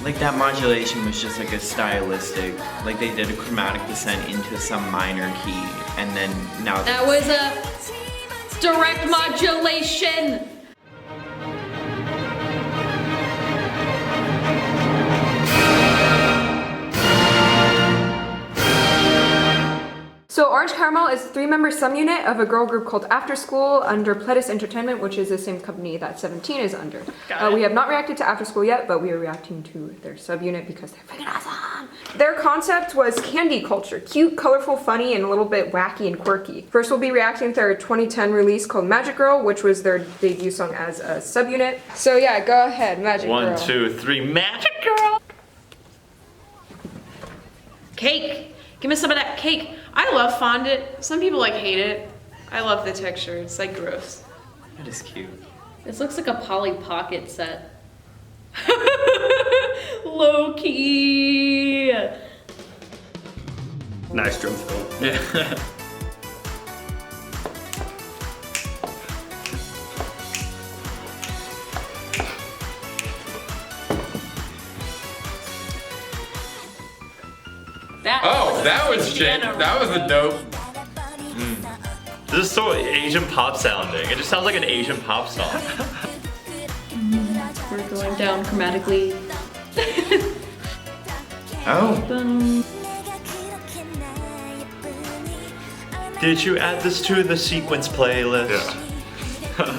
Like that modulation was just like a stylistic, like they did a chromatic descent into some minor key, and then now that was a direct modulation. So Orange Caramel is a 3-member subunit of a girl group called After School under Pledis Entertainment, which is the same company that 17 is under. We have not reacted to After School yet, but we are reacting to their subunit because they're freaking awesome. Their concept was candy culture, cute, colorful, funny, and a little bit wacky and quirky. First we'll be reacting to their 2010 release called Magic Girl, which was their debut song as a subunit. So yeah, go ahead, Magic Girl. 1, 2, 3, Magic Girl! Cake. Give me some of that cake. I love fondant. Some people like hate it. I love the texture. It's like gross. that is cute. This looks like a Polly Pocket set. Low key. Nice drum fill. Yeah. That was shit. That was a dope. This is so Asian pop sounding. It just sounds like an Asian pop song. We're going down chromatically. Oh. Did you add this to the sequence playlist? Yeah.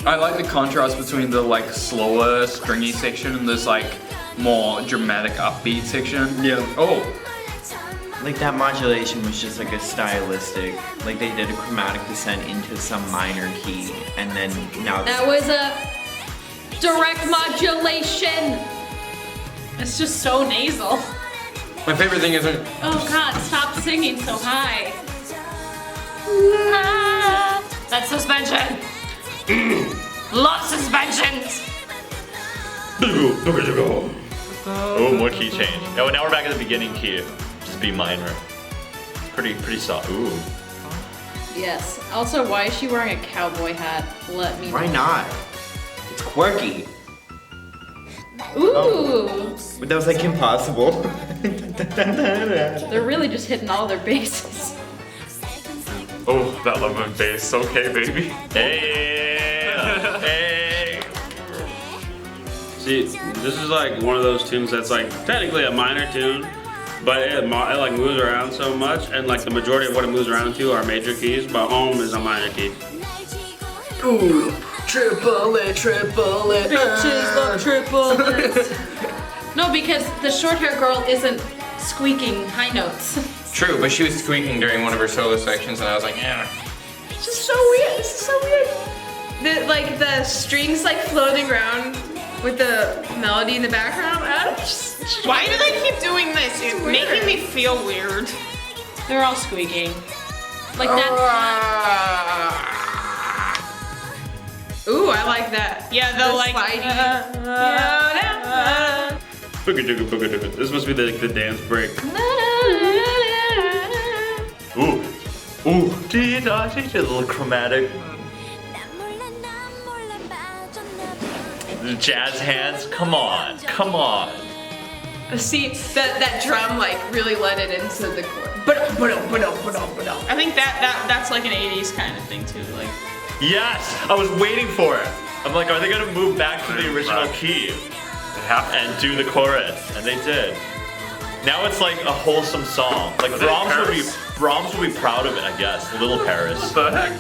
I like the contrast between the like slower stringy section and this like more dramatic upbeat section. Yeah. Oh. Like that modulation was just like a stylistic, like they did a chromatic descent into some minor key, and then now that was a direct modulation. It's just so nasal. My favorite thing is when oh god, stop singing so high. That's suspension. Love suspensions. Oh, more key change. Oh, now we're back at the beginning key. Just B minor. Pretty soft. Ooh. Yes. Also, why is she wearing a cowboy hat? Let me know. why not? It's quirky. Ooh. Oh. But that was like impossible. They're really just hitting all their bases. oh, that love and bass. Okay, baby. Hey! Hey! See, this is like one of those tunes that's like technically a minor tune, but it like moves around so much, and like the majority of what it moves around to are major keys, but home is a minor key. Ooh, triple it. Bitches love triplets. No, because the short hair girl isn't squeaking high notes. True, but she was squeaking during one of her solo sections, and I was like, yeah. It's just so weird. This is so weird. The strings like floating around with the melody in the background. Why do they keep doing this? It's making me feel weird. They're all squeaking. Like that. Ooh, I like that. Yeah, the like. Booga dooga booga dooga. This must be the dance break. Ooh. Ooh. Did a little chromatic. The jazz hands. Come on. Come on. See, that drum like really let it into the chord. I think that's like an 80s kind of thing too. Like. Yes! I was waiting for it. I'm like, are they gonna move back to the original key and do the chorus? And they did. Now it's like a wholesome song. Like Brahms would be proud of it, I guess. Little Paris. What the heck?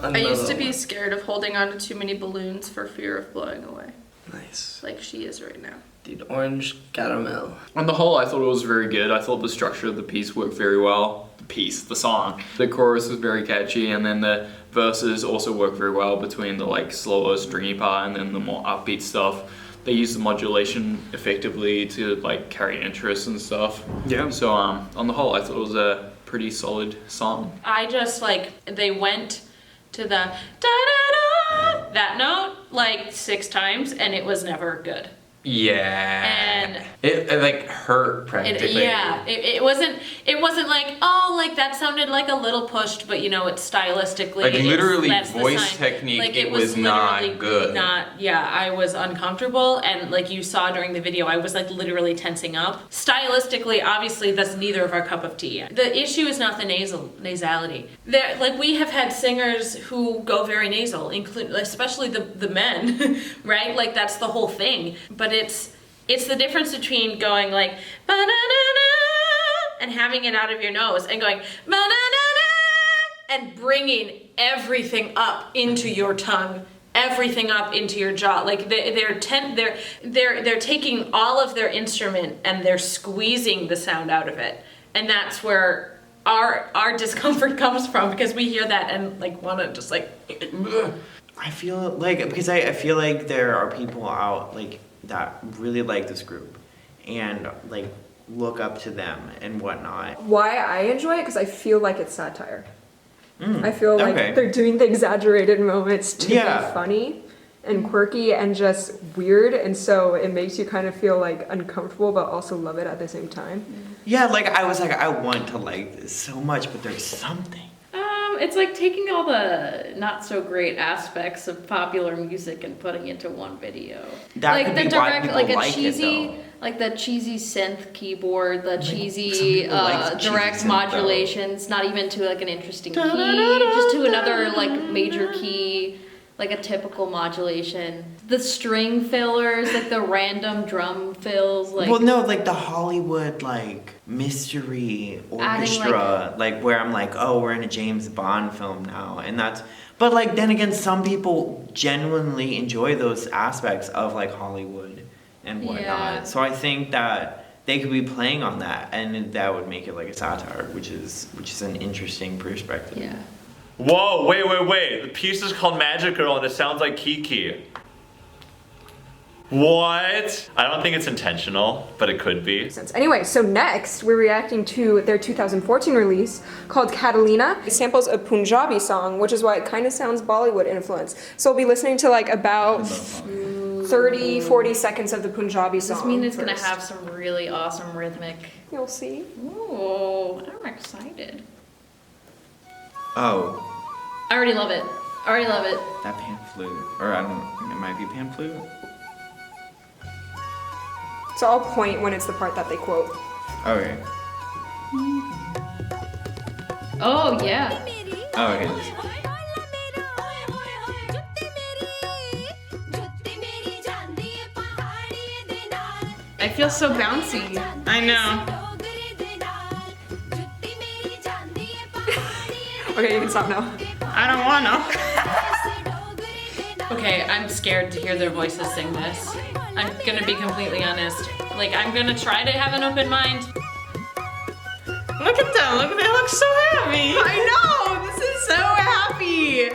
I used to be scared of holding on to too many balloons for fear of blowing away. Nice. Like she is right now. Dude, orange caramel. On the whole, I thought it was very good. I thought the structure of the piece worked very well. The song. The chorus was very catchy, and then the verses also work very well between the like slower stringy part and then the more upbeat stuff. They use the modulation effectively to like carry interest and stuff. Yeah. So on the whole, I thought it was a pretty solid song. I just like, they went to the da-da-da, that note like 6 times and it was never good. Yeah. It like hurt practically. It wasn't like, oh, like that sounded like a little pushed, but you know, it's stylistically. Like literally that's the voice sign. technique, like, it was not literally good. I was uncomfortable, and like you saw during the video, I was like literally tensing up. Stylistically, obviously, that's neither of our cup of tea. The issue is not the nasality. Like we have had singers who go very nasal, especially the men, right? Like that's the whole thing. But it's the difference between going like ba-na-na-na and having it out of your nose and going ba-na-na-na and bringing everything up into your tongue, everything up into your jaw. Like they're taking all of their instrument and they're squeezing the sound out of it, and that's where our discomfort comes from, because we hear that and like want to just like. I feel like, because I feel like there are people out like that really like this group and like look up to them and whatnot. Why I enjoy it, because I feel like it's satire. I feel like they're doing the exaggerated moments to be funny and quirky and just weird, and so it makes you kind of feel like uncomfortable but also love it at the same time. Yeah, like I was like, I want to like this so much, but there's something. It's like taking all the not so great aspects of popular music and putting into one video. That like could the be why direct, people like a like cheesy, it, though. like the cheesy synth keyboard, the Some cheesy people like cheesy direct synth, modulations, not even to like an interesting key, just to another like major key, like a typical modulation. The string fillers, like the random drum fills, like. Well, no, like the Hollywood like mystery orchestra, like where I'm like, oh, we're in a James Bond film now, and that's. But like then again, some people genuinely enjoy those aspects of like Hollywood and whatnot. Yeah. So I think that they could be playing on that, and that would make it like a satire, which is an interesting perspective. Yeah. Whoa, wait. The piece is called Magic Girl and it sounds like Kiki. What? I don't think it's intentional, but it could be. Anyway, so next we're reacting to their 2014 release called Catallena. It samples a Punjabi song, which is why it kind of sounds Bollywood influenced. So we'll be listening to like about 30-40 seconds of the Punjabi song. Does this mean it's first. gonna have some really awesome rhythmic? You'll see. Ooh, I'm excited. Oh, I already love it. that pan flute, or I don't. It might be pan flute. So I'll point when it's the part that they quote. Okay. Oh yeah. Oh, okay. I feel so bouncy. I know. Okay, you can stop now. I don't want to. Okay, I'm scared to hear their voices sing this. I'm gonna be completely honest. Like, I'm gonna try to have an open mind. Look at them. They look so happy. I know. This is so happy.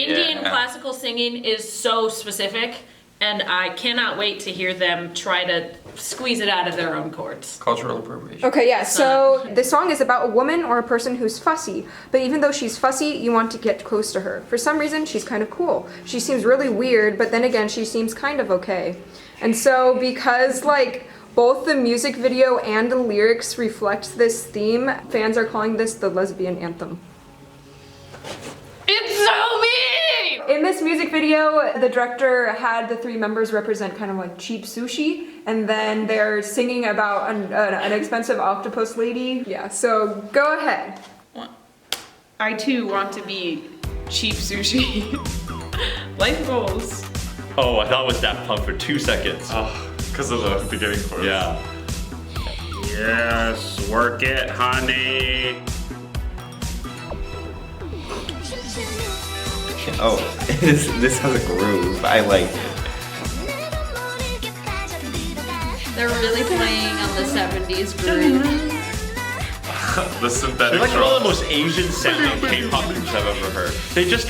Indian classical singing is so specific, and I cannot wait to hear them try to squeeze it out of their own chords. Cultural appropriation. Okay, yeah, so the song is about a woman or a person who's fussy, but even though she's fussy, you want to get close to her. For some reason, she's kind of cool. She seems really weird, but then again, she seems kind of okay. And so because, like, both the music video and the lyrics reflect this theme, fans are calling this the lesbian anthem. It's so mean! In this music video, the director had the three members represent kind of like cheap sushi, and then they're singing about an expensive octopus lady. Yeah, so go ahead. I too want to be cheap sushi. Life goals. Oh, I thought it was Daft Punk for 2 seconds. Oh, because of the beginning chorus. Yeah. Yes, work it, honey. Oh, this has a groove. I like it. They're really playing on the 70s groove. The synthetic They're like one of the drums. most Asian sounding K-pop groups I've ever heard. They just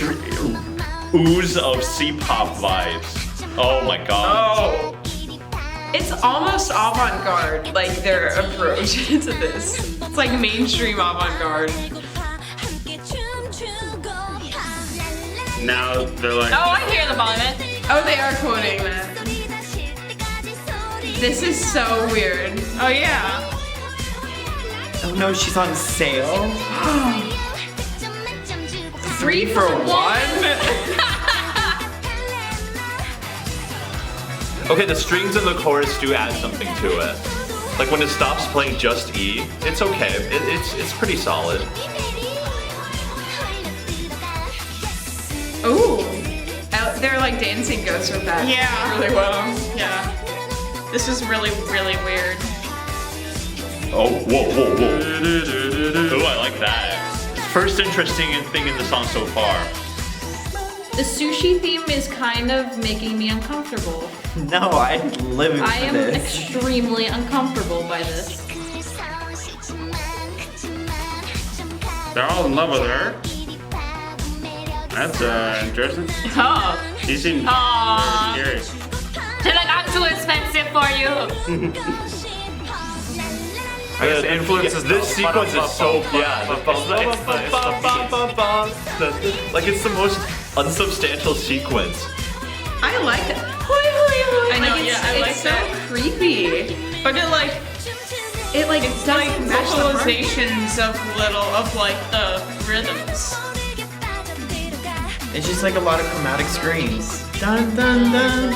ooze of C-pop vibes. Oh my god. Oh. It's almost avant-garde, like their approach to this. It's like mainstream avant-garde. Now they're like, Oh, I hear the Bollywood. Oh, they are quoting that. This is so weird. Oh yeah. Oh no, she's on sale. 3 for 1? Okay, the strings in the chorus do add something to it. Like when it stops playing just E, it's okay. It's pretty solid. Ooh. They're like dancing ghosts with that. Yeah. Really well. Yeah. This is really, really weird. Oh, whoa. Ooh, I like that. First interesting thing in the song so far. The sushi theme is kind of making me uncomfortable. No, I'm living for I am this. extremely uncomfortable by this. They're all in love with her. That's interesting. Oh. He seemed very serious. They're like, I'm too expensive for you. I guess influences this sequence is so like it's the most unsubstantial sequence. I like it. I know, yeah, I like it's so that. creepy. But it like It's like vocalizations of like the rhythms. It's just like a lot of chromatic screens. Dun dun dun.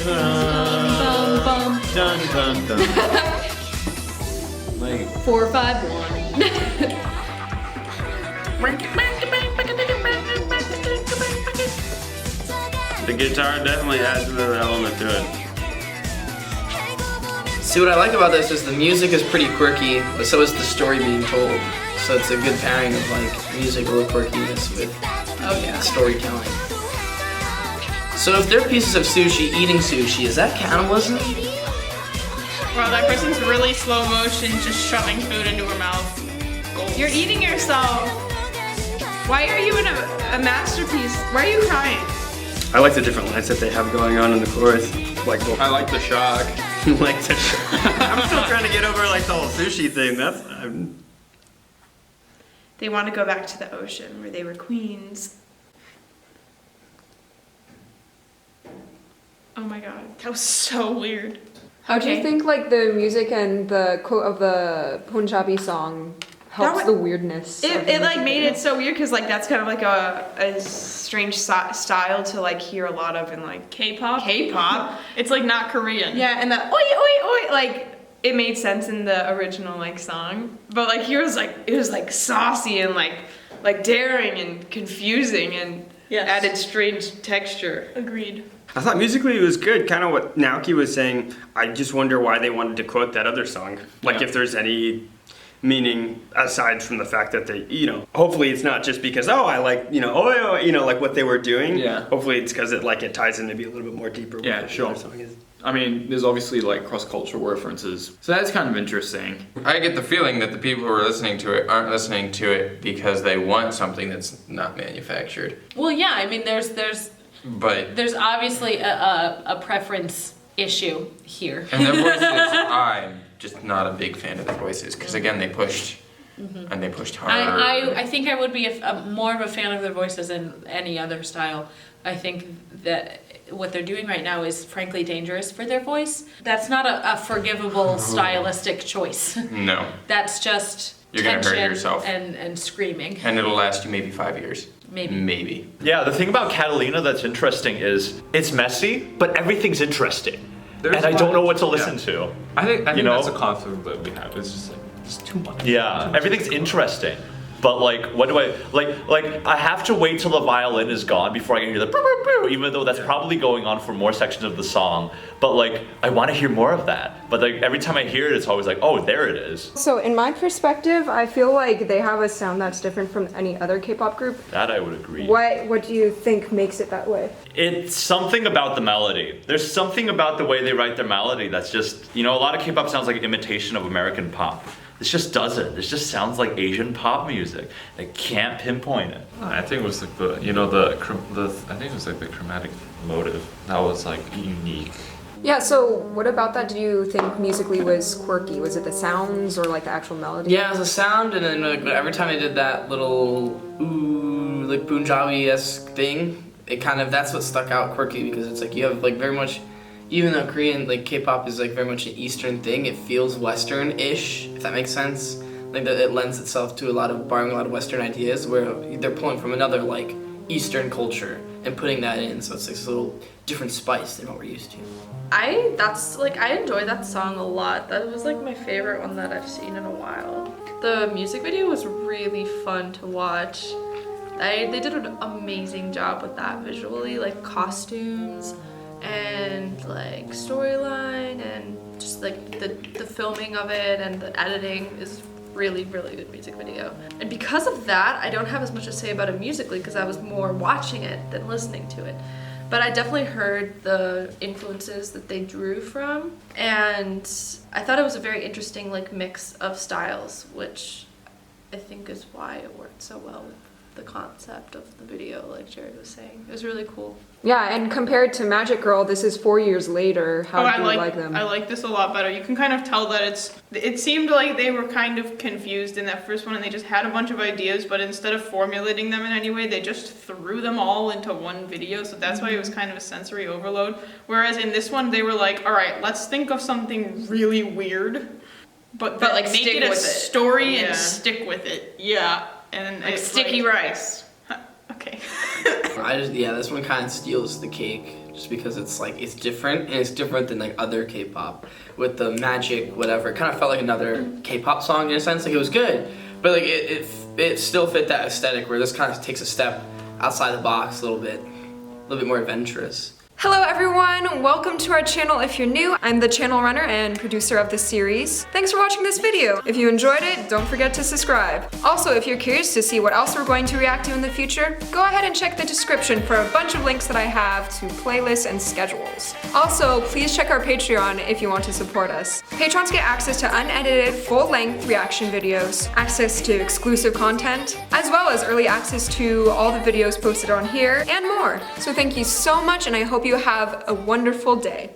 Bum, bum. Dun dun dun. Like 4, 5, 1. The guitar definitely adds another element to it. See, what I like about this is the music is pretty quirky, but so is the story being told. So it's a good pairing of like musical quirkiness with storytelling. So if they're pieces of sushi eating sushi, is that cannibalism? Wow, that person's really slow motion, just shoving food into her mouth. Goals. You're eating yourself. Why are you in a masterpiece? Why are you crying? I like the different lines that they have going on in the chorus. Like, I like the shock. like the I'm still trying to get over like the whole sushi thing. They want to go back to the ocean where they were queens. Oh my god, That was so weird. How do you think like the music and the quote of the Punjabi song helps the weirdness? It like made it so weird because like that's kind of like a strange style to like hear a lot of in like K-pop? K-pop. It's like not Korean. Yeah, and the oi oi oi like it made sense in the original like song, but like here it was like saucy and like daring and confusing and added strange texture. Agreed. I thought musically it was good. Kind of what Naoki was saying. I just wonder why they wanted to quote that other song. Like if there's any meaning aside from the fact that they, hopefully it's not just because I like, like what they were doing. Yeah. Hopefully it's because it ties in maybe a little bit more deeper. Yeah, with sure. What the song is. I mean, there's obviously like cross-cultural references, so that's kind of interesting. I get the feeling that the people who are listening to it aren't listening to it because they want something that's not manufactured. Well, yeah, I mean, there's But obviously a preference issue here. and their voices, I'm just not a big fan of their voices because again they pushed and they pushed hard. I think I would be more of a fan of their voices than any other style. I think that what they're doing right now is frankly dangerous for their voice. That's not a forgivable stylistic choice. No. That's just You're gonna hurt tension yourself. and screaming. And it'll last you maybe 5 years. Maybe. Yeah, the thing about Catallena that's interesting is it's messy, but everything's interesting. There's and I don't know what to listen to. I think you know? that's a conflict that we have. It's just like it's too much. Yeah, everything's interesting. But like, what do I like? I have to wait till the violin is gone before I can hear the boo, boo, boo, even though that's probably going on for more sections of the song. But like, I want to hear more of that. But like, every time I hear it, it's always like, oh, there it is. So in my perspective, I feel like they have a sound that's different from any other K-pop group. That I would agree. What do you think makes it that way? It's something about the melody. There's something about the way they write their melody that's just, a lot of K-pop sounds like an imitation of American pop. This just doesn't. This just sounds like Asian pop music. I can't pinpoint it. I think it was like the I think it was like the chromatic motive that was like unique. Yeah, so what about that do you think musically was quirky? Was it the sounds or like the actual melody? Yeah, it was the sound, and then like, every time they did that little ooh, like Punjabi-esque thing, it kind of, that's what stuck out quirky because it's like you have like very much, even though Korean, like K-pop is like very much an Eastern thing, it feels Western-ish, if that makes sense. Like it lends itself to borrowing a lot of Western ideas where they're pulling from another like Eastern culture and putting that in, so it's like this little different spice than what we're used to. I enjoy that song a lot. That was like my favorite one that I've seen in a while. The music video was really fun to watch. They did an amazing job with that visually, like costumes and like storyline and just like the filming of it and the editing is really, really good music video. And because of that, I don't have as much to say about it musically because I was more watching it than listening to it. But I definitely heard the influences that they drew from, and I thought it was a very interesting like mix of styles, which I think is why it worked so well with the concept of the video, like Jarod was saying. It was really cool. Yeah, and compared to Magic Girl, this is 4 years later. How do you like them? I like this a lot better. You can kind of tell that it seemed like they were kind of confused in that first one and they just had a bunch of ideas, but instead of formulating them in any way, they just threw them all into one video, so that's why it was kind of a sensory overload. Whereas in this one, they were like, all right, let's think of something really weird, but like make it a story and stick with it. Yeah. And like sticky rice. Okay. This one kind of steals the cake just because it's like it's different and it's different than like other K-pop with the magic whatever. It kind of felt like another K-pop song in a sense. Like it was good, but like it still fit that aesthetic where this kind of takes a step outside the box a little bit more adventurous. Hello everyone, welcome to our channel if you're new. I'm the channel runner and producer of this series. Thanks for watching this video. If you enjoyed it, don't forget to subscribe. Also, if you're curious to see what else we're going to react to in the future, go ahead and check the description for a bunch of links that I have to playlists and schedules. Also, please check our Patreon if you want to support us. Patrons get access to unedited, full-length reaction videos, access to exclusive content, as well as early access to all the videos posted on here, and more. So thank you so much, and I hope you have a wonderful day.